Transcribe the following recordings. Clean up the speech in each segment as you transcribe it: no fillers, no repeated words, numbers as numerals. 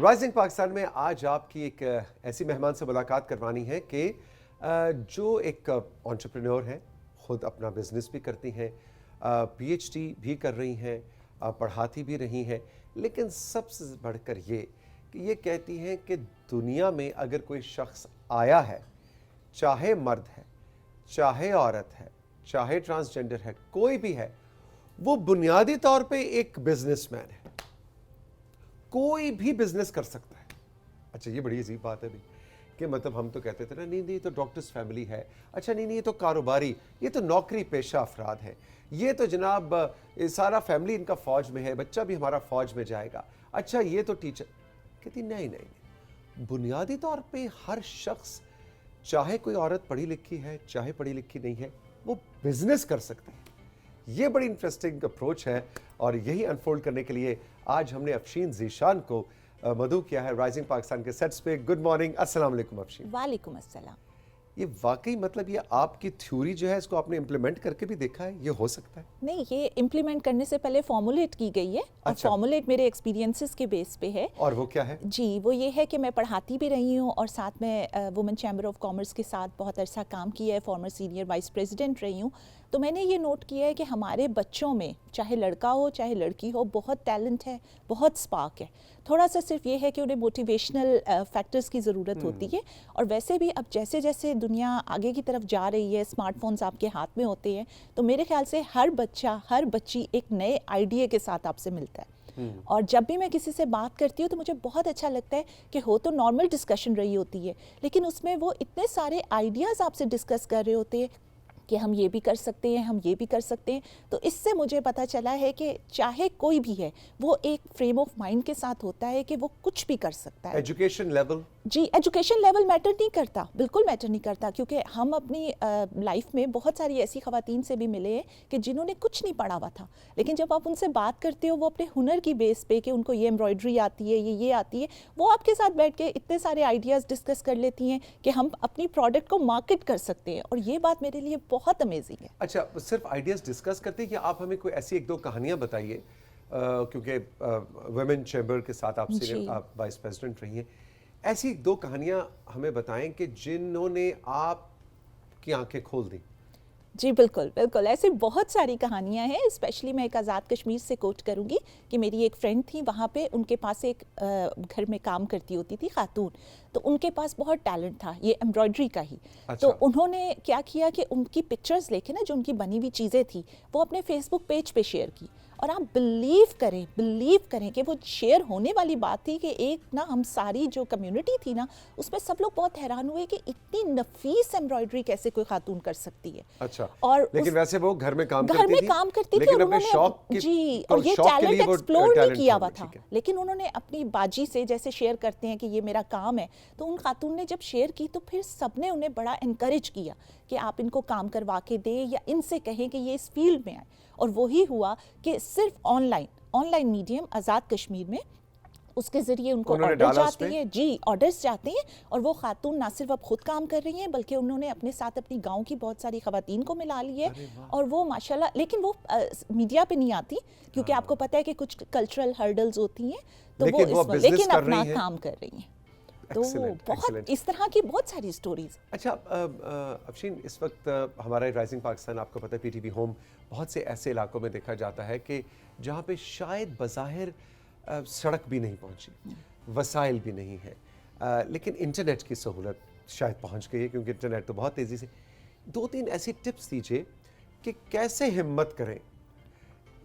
Rising Pakistan میں آج آپ کی ایک ایسی مہمان سے ملاقات کروانی ہے کہ جو ایک انٹرپرینور ہیں، خود اپنا بزنس بھی کرتی ہیں، پی ایچ ڈی بھی کر رہی ہیں، پڑھاتی بھی رہی ہیں، لیکن سب سے بڑھ کر یہ کہتی ہیں کہ دنیا میں اگر کوئی شخص آیا ہے، چاہے مرد ہے، چاہے عورت ہے، چاہے ٹرانسجنڈر ہے، کوئی بھی ہے، وہ بنیادی طور پہ ایک بزنس مین ہے، کوئی بھی بزنس کر سکتا ہے۔ اچھا یہ بڑی عجیب بات ہے بھی کہ مطلب ہم تو کہتے تھے نا نہیں یہ تو ڈاکٹرز فیملی ہے، اچھا نہیں یہ تو کاروباری، یہ تو نوکری پیشہ افراد ہے، یہ تو جناب سارا فیملی ان کا فوج میں ہے، بچہ بھی ہمارا فوج میں جائے گا، اچھا یہ تو ٹیچر۔ کہتی نہیں، بنیادی طور پہ ہر شخص، چاہے کوئی عورت پڑھی لکھی ہے، چاہے پڑھی لکھی نہیں ہے، وہ بزنس کر سکتے ہیں۔ یہ بڑی انٹرسٹنگ اپروچ ہے اور یہی انفولڈ کرنے کے لیے آج ہم نے افشین ذیشان کو مدعو کیا ہے رائزنگ پاکستان کے سیٹس پہ۔ گڈ مارننگ، السلام علیکم افشین۔ وعلیکم السلام۔ یہ واقعی مطلب یہ آپ کی تھیوری جو ہے اس کو آپ نے امپلیمنٹ کر کے بھی دیکھا ہے، یہ ہو سکتا ہے؟ نہیں، یہ امپلیمنٹ کرنے سے پہلے فارمولیٹ کی گئی ہے اور فارمولیٹ میرے ایکسپیرینسز کے بیس پہ ہے۔ اور وہ کیا ہے؟ جی وہ یہ ہے کہ میں پڑھاتی بھی رہی ہوں اور ساتھ میں وومن چیمبر آف کامرس کے ساتھ بہت عرصہ کام کیا ہے، فارمر سینئر وائس پریزیڈنٹ رہی ہوں۔ تو میں نے یہ نوٹ کیا ہے کہ ہمارے بچوں میں چاہے لڑکا ہو چاہے لڑکی ہو بہت ٹیلنٹ ہے، بہت سپارک ہے، تھوڑا سا صرف یہ ہے کہ انہیں موٹیویشنل فیکٹرز کی ضرورت ہوتی ہے۔ اور ویسے بھی اب جیسے جیسے دنیا آگے کی طرف جا رہی ہے، اسمارٹ فونز آپ کے ہاتھ میں ہوتے ہیں، تو میرے خیال سے ہر بچہ ہر بچی ایک نئے آئیڈیا کے ساتھ آپ سے ملتا ہے۔ اور جب بھی میں کسی سے بات کرتی ہوں تو مجھے بہت اچھا لگتا ہے کہ ہو تو نارمل ڈسکشن رہی ہوتی ہے لیکن اس میں وہ اتنے سارے آئیڈیاز آپ سے ڈسکس کر رہے ہوتے ہیں کہ ہم یہ بھی کر سکتے ہیں، ہم یہ بھی کر سکتے ہیں۔ تو اس سے مجھے پتہ چلا ہے کہ چاہے کوئی بھی ہے وہ ایک فریم آف مائنڈ کے ساتھ ہوتا ہے کہ وہ کچھ بھی کر سکتا ہے۔ Education level? جی ایجوکیشن لیول میٹر نہیں کرتا، بالکل میٹر نہیں کرتا، کیونکہ ہم اپنی لائف میں بہت ساری ایسی خواتین سے بھی ملے ہیں کہ جنہوں نے کچھ نہیں پڑھا ہوا تھا، لیکن جب آپ ان سے بات کرتے ہو وہ اپنے ہنر کی بیس پہ کہ ان کو یہ ایمبرائڈری آتی ہے، یہ آتی ہے، وہ آپ کے ساتھ بیٹھ کے اتنے سارے آئیڈیاز ڈسکس کر لیتی ہیں کہ ہم اپنی پروڈکٹ کو مارکیٹ کر سکتے ہیں، اور یہ بات میرے لیے بہت امیزنگ ہے۔ اچھا صرف آئیڈیاز ڈسکس کرتے ہیں کہ آپ ہمیں کوئی ایسی ایک دو کہانیاں بتائیے، کیونکہ ویمن چیمبر کے ساتھ آپ وائس پریزیڈنٹ رہی ہیں، ایسی دو کہانیاں ہمیں بتائیں کہ جنہوں نے آپ کی آنکھیں کھول دیں۔ جی بالکل بالکل، ایسی بہت ساری کہانیاں ہیں، اسپیشلی میں ایک آزاد کشمیر سے کوٹ کروں گی کہ میری ایک فرینڈ تھی، وہاں پہ ان کے پاس ایک گھر میں کام کرتی ہوتی تھی خاتون، تو ان کے پاس بہت ٹیلنٹ تھا یہ ایمبرائڈری کا ہی۔ تو انہوں نے کیا کیا کہ ان کی پکچرز لے کے نا، جو ان کی بنی ہوئی چیزیں تھیں، وہ اپنے فیس بک پیج پہ شیئر کی، اور آپ بلیو کریں کہ وہ شیئر ہونے والی بات تھی کہ ایک نا ہم ساری جو کمیونٹی تھی نا اس میں سب لوگ بہت حیران ہوئے کہ اتنی نفیس ایمبرائڈری کیسے کوئی خاتون کر سکتی ہے۔ اچھا، اور لیکن ویسے وہ گھر میں کام کرتی تھی، اور انہوں نے جی اور یہ ٹیلنٹ ایکسپلور نہیں کیا ہوا تھا، لیکن انہوں نے اپنی باجی سے جیسے شیئر کرتے ہیں کہ یہ میرا کام ہے، تو ان خاتون نے جب شیئر کی تو پھر سب نے انہیں بڑا انکریج کیا کہ آپ ان کو کام کروا کے دیں یا ان سے کہیں کہ یہ اس فیلڈ میں آئیں، اور وہی ہوا کہ صرف on line medium Azad Kashmir میں اس کے ذریعے ان کو آرڈر جاتے ہیں، جی آرڈرز جاتے ہیں، اور وہ خاتون نہ صرف اب خود کام کر رہی ہیں بلکہ انہوں نے اپنے ساتھ اپنی گاؤں کی بہت ساری خواتین کو ملا لی ہے، اور وہ ماشاءاللہ، لیکن وہ میڈیا پہ نہیں آتی کیونکہ آپ کو پتہ ہے کہ کچھ کلچرل ہرڈلز ہوتی ہیں، تو وہ لیکن اپنا کام کر رہی ہیں۔ تو بہت اس طرح کی بہت ساری سٹوریز۔ اچھا افشین، اس وقت ہمارا رائزنگ پاکستان آپ کو پتہ ہے پی ٹی وی ہوم بہت سے ایسے علاقوں میں دیکھا جاتا ہے کہ جہاں پہ شاید بظاہر سڑک بھی نہیں پہنچی، وسائل بھی نہیں ہے، لیکن انٹرنیٹ کی سہولت شاید پہنچ گئی ہے کیونکہ انٹرنیٹ تو بہت تیزی سے۔ دو تین ایسی ٹپس دیجئے کہ کیسے ہمت کریں،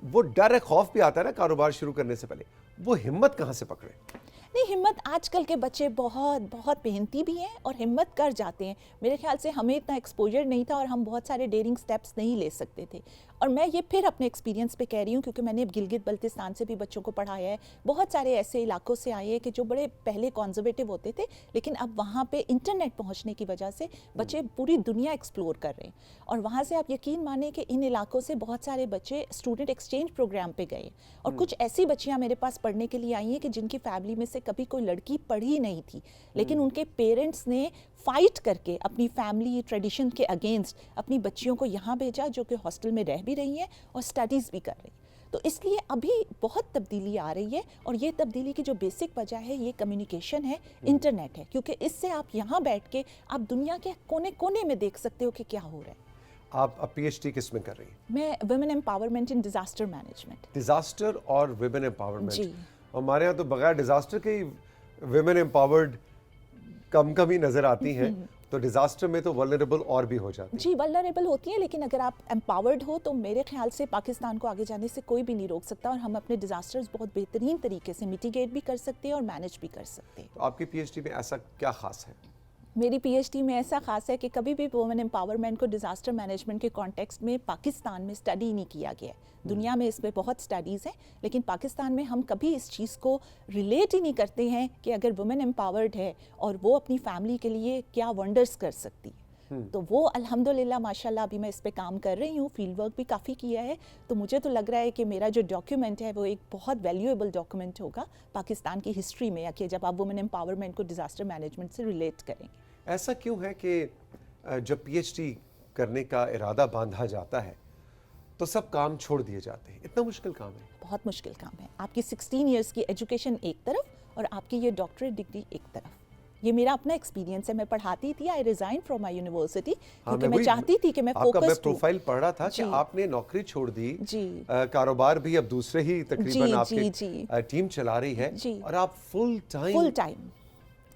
وہ ڈر خوف بھی آتا ہے نا کاروبار شروع کرنے سے پہلے، وہ ہمت کہاں سے پکڑیں؟ نہیں، ہمت آج کل کے بچے بہت محنتی بھی ہیں اور ہمت کر جاتے ہیں۔ میرے خیال سے ہمیں اتنا ایکسپوجر نہیں تھا اور ہم بہت سارے ڈیئرنگ سٹیپس نہیں لے سکتے تھے، اور میں یہ پھر اپنے ایکسپیرینس پہ کہہ رہی ہوں کیونکہ میں نے گلگت بلتستان سے بھی بچوں کو پڑھایا ہے، بہت سارے ایسے علاقوں سے آئے ہیں کہ جو بڑے پہلے کنزرویٹو ہوتے تھے لیکن اب وہاں پہ انٹرنیٹ پہنچنے کی وجہ سے بچے پوری دنیا ایکسپلور کر رہے ہیں، اور وہاں سے آپ یقین مانیں کہ ان علاقوں سے بہت سارے بچے اسٹوڈنٹ ایکسچینج پروگرام پہ گئے، اور کچھ ایسی بچیاں میرے پاس پڑھنے کے لیے آئی ہیں کہ جن کی فیملی میں سے کبھی کوئی لڑکی پڑھی نہیں تھی، لیکن ان کے پیرنٹس نے فائٹ کر کے اپنی فیملی ٹریڈیشن کے اگینسٹ اپنی بچیوں کو یہاں بھیجا جو کہ ہاسٹل میں رہ بھی رہی ہیں اور سٹڈیز بھی کر رہی ہیں۔ تو اس لیے ابھی بہت تبدیلی آ رہی ہے، اور یہ تبدیلی کی جو بیسک وجہ ہے یہ کمیونیکیشن ہے، انٹرنیٹ ہے، کیونکہ اس سے آپ یہاں بیٹھ کے آپ دنیا کے کونے کونے میں دیکھ سکتے ہو کہ کیا ہو رہا ہے۔ آپ پی ایچ ڈی کس میں کر رہی ہیں؟ میں ویمن امپاورمنٹ ان ڈیزاسٹر مینجمنٹ۔ ڈیزاسٹر اور ویمن امپاورمنٹ، جی ہمارے یہاں تو بغیر ڈیزاسٹر کے ہی ویمن امپاورڈ کم ہی نظر آتی ہیں، تو ڈیزاسٹر میں تو ولنریبل اور بھی ہو جاتی ہیں۔ جی ولنریبل ہوتی ہیں، لیکن اگر آپ امپاورڈ ہو تو میرے خیال سے پاکستان کو آگے جانے سے کوئی بھی نہیں روک سکتا، اور ہم اپنے ڈیزاسٹرز بہت بہترین طریقے سے میٹیگیٹ بھی کر سکتے ہیں اور مینج بھی کر سکتے ہیں۔ تو آپ کی پی ایچ ڈی میں ایسا کیا خاص ہے؟ میری پی ایچ ڈی میں ایسا خاص ہے کہ کبھی بھی وومن امپاورمنٹ کو ڈیزاسٹر مینجمنٹ کے کانٹیکسٹ میں پاکستان میں اسٹڈی نہیں کیا گیا ہے۔ دنیا میں اس میں بہت اسٹڈیز ہیں، لیکن پاکستان میں ہم کبھی اس چیز کو ریلیٹ ہی نہیں کرتے ہیں کہ اگر وومن امپاورڈ ہے اور وہ اپنی فیملی کے لیے کیا ونڈرز کر سکتی ہے۔ تو وہ الحمدللہ ماشاءاللہ ابھی میں اس پہ کام کر رہی ہوں، فیلڈ ورک بھی کافی کیا ہے، تو مجھے تو لگ رہا ہے کہ میرا جو ڈاکیومنٹ ہے وہ ایک بہت ویلیویبل ڈاکیومنٹ ہوگا پاکستان کی ہسٹری میں، یا کہ جب آپ وومن امپاورمنٹ کو ڈیزاسٹر مینجمنٹ سے ریلیٹ کریں گے۔ ایسا کیوں ہے کہ جب پی ایچ ڈی کرنے کا ارادہ باندھا جاتا ہے تو سب کام چھوڑ دیے جاتے ہیں؟ اتنا مشکل کام ہے؟ بہت مشکل کام ہے۔ آپ کی 16 ایئرس کی ایجوکیشن ایک طرف اور آپ کی یہ ڈاکٹریٹ ڈگری ایک طرف۔ یہ میرا اپنا ایکسپیرینس ہے، میں پڑھاتی تھی، آئی ریزائن فرام مائی یونیورسٹی کیونکہ میں چاہتی تھی کہ میں آپ کا میں فوکس پروفائل پڑھ رہا تھا کہ آپ نے نوکری چھوڑ دی، کاروبار بھی اب دوسرے ہی تقریباً آپ کی ٹیم چلا رہی ہے، اور آپ فل ٹائم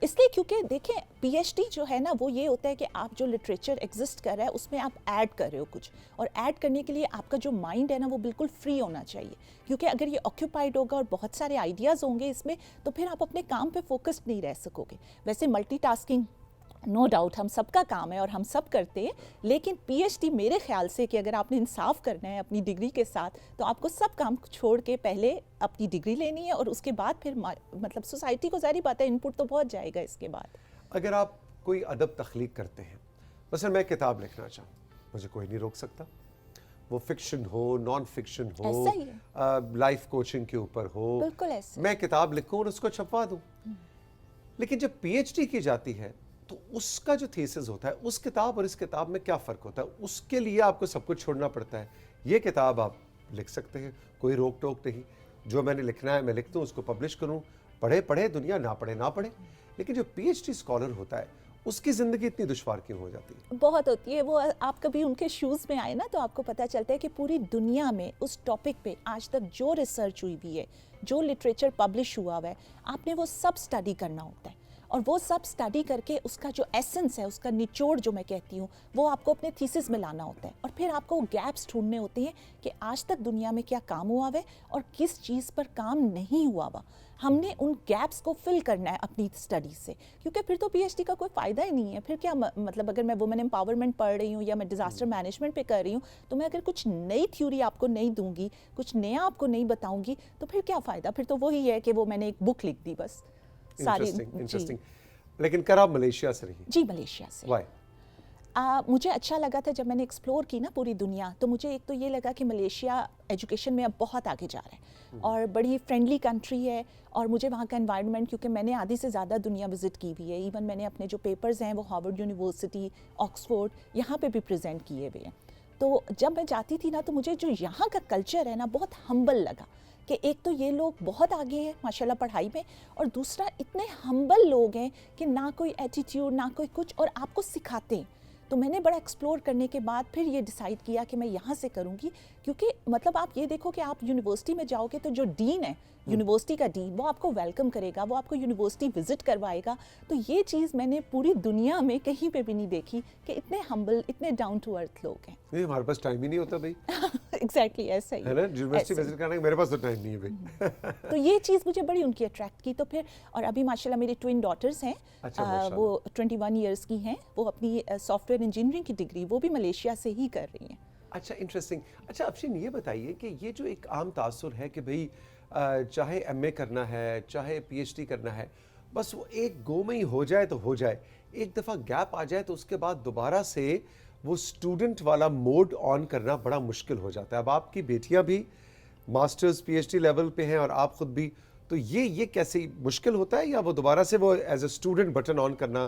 اس لیے کیونکہ دیکھیں پی ایچ ڈی جو ہے نا وہ یہ ہوتا ہے کہ آپ جو لٹریچر ایگزسٹ کر رہا ہے اس میں آپ ایڈ کر رہے ہو کچھ، اور ایڈ کرنے کے لیے آپ کا جو مائنڈ ہے نا وہ بالکل فری ہونا چاہیے، کیونکہ اگر یہ آکیوپائڈ ہوگا اور بہت سارے آئیڈیاز ہوں گے اس میں تو پھر آپ اپنے کام پہ فوکسڈ نہیں رہ سکو گے۔ ویسے ملٹی ٹاسکنگ نو ڈاؤٹ ہم سب کا کام ہے اور ہم سب کرتے ہیں، لیکن پی ایچ ڈی میرے خیال سے کہ اگر آپ نے انصاف کرنا ہے اپنی ڈگری کے ساتھ تو آپ کو سب کام چھوڑ کے پہلے اپنی ڈگری لینی ہے، اور اس کے بعد پھر مطلب سوسائٹی کو ظاہری بات ہے ان پٹ تو بہت جائے گا اس کے بعد۔ اگر آپ کوئی ادب تخلیق کرتے ہیں، مثلا میں کتاب لکھنا چاہوں، مجھے کوئی نہیں روک سکتا، وہ فکشن ہو، نان فکشن ہو، لائف کوچنگ کے اوپر ہو، بالکل ایسے میں کتاب لکھوں اور اس کو چھپوا دوں۔ لیکن جب پی ایچ ڈی کی جاتی ہے تو اس کا جو تھیسس ہوتا ہے، اس کتاب اور اس کتاب میں کیا فرق ہوتا ہے؟ اس کے لیے آپ کو سب کچھ چھوڑنا پڑتا ہے۔ یہ کتاب آپ لکھ سکتے ہیں، کوئی روک ٹوک نہیں، جو میں نے لکھنا ہے میں لکھ دوں، اس کو پبلش کروں، پڑھے دنیا، نہ پڑھے۔ لیکن جو پی ایچ ڈی اسکالر ہوتا ہے اس کی زندگی اتنی دشوار کیوں ہو جاتی ہے؟ بہت ہوتی ہے، وہ آپ کبھی ان کے شوز میں آئے نا تو آپ کو پتہ چلتا ہے کہ پوری دنیا میں اس ٹاپک پہ آج تک جو ریسرچ ہوئی بھی ہے، جو لٹریچر پبلش ہوا ہے، آپ نے وہ سب سٹڈی کرنا ہوتا ہے، اور وہ سب سٹڈی کر کے اس کا جو ایسنس ہے، اس کا نچوڑ جو میں کہتی ہوں، وہ آپ کو اپنے تھیسس میں لانا ہوتا ہے، اور پھر آپ کو گیپس ڈھونڈنے ہوتے ہیں کہ آج تک دنیا میں کیا کام ہوا ہے اور کس چیز پر کام نہیں ہوا ہوا۔ ہم نے ان گیپس کو فل کرنا ہے اپنی اسٹڈی سے، کیونکہ پھر تو پی ایچ ڈی کا کوئی فائدہ ہی نہیں ہے۔ پھر کیا مطلب اگر میں وومن امپاورمنٹ پڑھ رہی ہوں یا میں ڈیزاسٹر مینجمنٹ پہ کر رہی ہوں تو میں اگر کچھ نئی تھیوری آپ کو نہیں دوں گی، کچھ نیا آپ کو نہیں بتاؤں گی تو پھر کیا فائدہ؟ پھر تو وہی ہے کہ وہ میں نے ایک بک لکھ دی بس ساری۔ لیکن کر آپ ملیشیا سے رہی؟ جی ملیشیا سے۔ وائی؟ مجھے اچھا لگا تھا جب میں نے ایکسپلور کی نا پوری دنیا، تو مجھے ایک تو یہ لگا کہ ملیشیا ایجوکیشن میں اب بہت آگے جا رہا ہے اور بڑی فرینڈلی کنٹری ہے، اور مجھے وہاں کا انوائرمنٹ، کیونکہ میں نے آدھی سے زیادہ دنیا وزٹ کی ہوئی ہے، ایون میں نے اپنے جو پیپرز ہیں وہ ہارورڈ یونیورسٹی، آکسفورڈ، یہاں پہ بھی پریزنٹ کیے ہوئے ہیں۔ تو جب میں جاتی تھی نا تو مجھے جو یہاں کا کلچر ہے نا بہت ہمبل لگا، کہ ایک تو یہ لوگ بہت آگے ہیں ماشاءاللہ پڑھائی میں، اور دوسرا اتنے ہمبل لوگ ہیں کہ نہ کوئی ایٹیٹیوڈ نہ کوئی کچھ، اور آپ کو سکھاتے ہیں۔ تو میں نے بڑا ایکسپلور کرنے کے بعد پھر یہ ڈیسائیڈ کیا کہ میں یہاں سے کروں گی، کیونکہ مطلب آپ یہ دیکھو کہ آپ یونیورسٹی میں جاؤ گے تو جو ڈین ہے، یونیورسٹی کا ڈین، وہ آپ کو ویلکم کرے گا، وہ آپ کو یونیورسٹی وزٹ کروائے گا۔ تو یہ چیز میں نے پوری دنیا میں کہیں پہ بھی نہیں دیکھی کہ اتنے ہمبل، اتنے ڈاؤن ٹو ارتھ لوگ ہیں۔ نہیں، ہمارے پاس ٹائم ہی نہیں ہوتا بھائی۔ ایگزیکٹلی ایسا ہی ہے نا، یونیورسٹی وزٹ کرنے کا میرے پاس تو ٹائم نہیں ہے بھائی۔ تو یہ چیز مجھے بڑی ان کی اٹریکٹ کی۔ تو پھر اور ابھی ماشاءاللہ میری ٹوئن ڈاٹرز ہیں، وہ 21 ایئرس کی ہیں، وہ اپنی سافٹ ویئر انجینئرنگ کی ڈگری وہ بھی ملیشیا سے ہی کر رہی ہیں۔ اچھا، انٹرسٹنگ۔ اچھا افشین، یہ بتائیے کہ یہ جو ایک عام تاثر ہے کہ بھئی چاہے ایم اے کرنا ہے، چاہے پی ایچ ڈی کرنا ہے، بس وہ ایک گو میں ہی ہو جائے تو ہو جائے، ایک دفعہ گیپ آ جائے تو اس کے بعد دوبارہ سے وہ اسٹوڈنٹ والا موڈ آن کرنا بڑا مشکل ہو جاتا ہے۔ اب آپ کی بیٹیاں بھی masters P H D level پہ ہیں اور آپ خود بھی، تو یہ کیسے مشکل ہوتا ہے، یا وہ دوبارہ سے وہ ایز اے اسٹوڈنٹ بٹن آن کرنا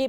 A+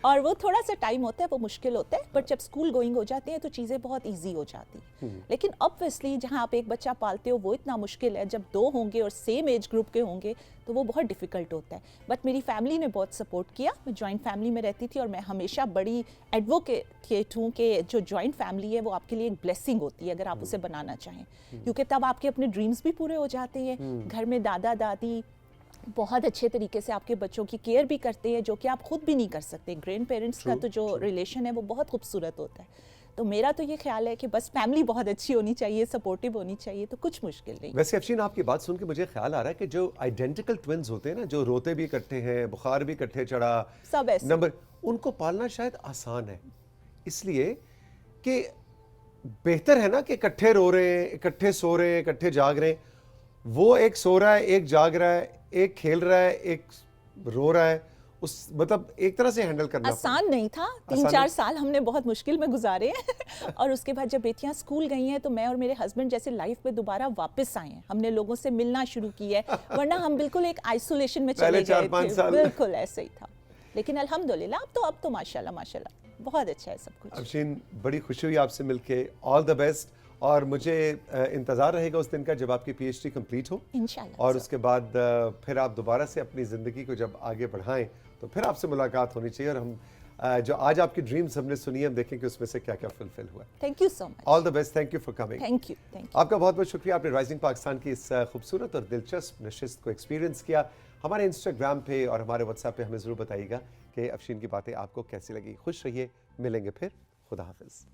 اور وہ تھوڑا سا ٹائم ہوتا ہے, وہ مشکل ہوتا ہے, بٹ جب اسکول گوئنگ ہو جاتے ہیں تو چیزیں بہت ایزی ہو جاتی ہیں. لیکن obviously جہاں آپ ایک بچہ پالتے ہو وہ اتنا مشکل ہے, جب 2 ہوں گے اور سیم ایج گروپ کے ہوں گے تو وہ بہت ڈیفیکلٹ ہوتا ہے. بٹ میری فیملی نے بہت سپورٹ کیا, میں جوائنٹ فیملی میں رہتی تھی, اور میں ہمیشہ بڑی ایڈوکیٹ ہوں کہ جو جوائنٹ فیملی ہے وہ آپ کے لیے ایک بلیسنگ ہوتی ہے اگر آپ اسے بنانا چاہیں, کیونکہ تب آپ کے اپنے ڈریمز بھی پورے ہو جاتے ہیں. گھر میں دادا دادی بہت اچھے طریقے سے آپ کے بچوں کی کیئر بھی کرتے ہیں, جو کہ آپ خود بھی نہیں کر سکتے. گرینڈ پیرنٹس کا تو جو ریلیشن ہے وہ بہت خوبصورت ہوتا ہے. تو میرا تو یہ خیال ہے کہ بس فیملی بہت اچھی ہونی چاہیے, سپورٹیو ہونی چاہیے, تو کچھ مشکل نہیں. ویسے افشین آپ کی بات سن کے مجھے خیال آ رہا ہے کہ جو آئیڈینٹیکل ٹوینز ہوتے ہیں نا, جو روتے بھی اکٹھے ہیں, بخار بھی اکٹھے چڑھا, سب ایسے نمبر, ان کو پالنا شاید آسان ہے, اس لیے کہ بہتر ہے نا کہ اکٹھے رو رہے ہیں, اکٹھے سو رہے ہیں, اکٹھے جاگ رہے ہیں. وہ ایک سو رہا ہے, ایک جاگ رہا ہے, ایک کھیل رہا ہے, ایک رو رہا ہے, اس مطلب ایک طرح سے ہینڈل کرنا آسان نہیں تھا. 3-4 سال ہم نے بہت مشکل میں گزارے ہیں. اور اس کے بعد جب بیٹیاں اسکول گئی ہیں تو میں اور میرے ہسبینڈ جیسے لائف میں دوبارہ واپس آئے ہیں. ہم نے لوگوں سے ملنا شروع کیا ہے, ورنہ ہم بالکل ایک آئسولیشن میں چلے گئے تھے. بالکل ایسے ہی تھا. لیکن الحمدللہ اب تو ماشاءاللہ بہت اچھا ہے سب کچھ. افشین بڑی خوشی ہوئی آپ سے مل کے, آل دا بیسٹ, اور مجھے انتظار رہے گا اس دن کا جب آپ کی پی ایچ ڈی کمپلیٹ ہو, انشاءاللہ, اور اس کے بعد پھر آپ دوبارہ سے اپنی زندگی کو جب آگے بڑھائیں تو پھر آپ سے ملاقات ہونی چاہیے, اور ہم جو آج آپ کی ڈریمز ہم نے سنی ہے, ہم دیکھیں کہ اس میں سے کیا کیا فلفل ہوا. Thank you so much. All the best, thank you for coming. Thank you. آپ کا بہت بہت شکریہ, آپ نے رائزنگ پاکستان کی اس خوبصورت اور دلچسپ نشست کو ایکسپیرینس کیا. ہمارے انسٹاگرام پہ اور ہمارے واٹس ایپ پہ ہمیں ضرور بتائیے گا کہ افشین کی باتیں آپ کو کیسی لگی. خوش رہیے, ملیں گے پھر. خدا حافظ.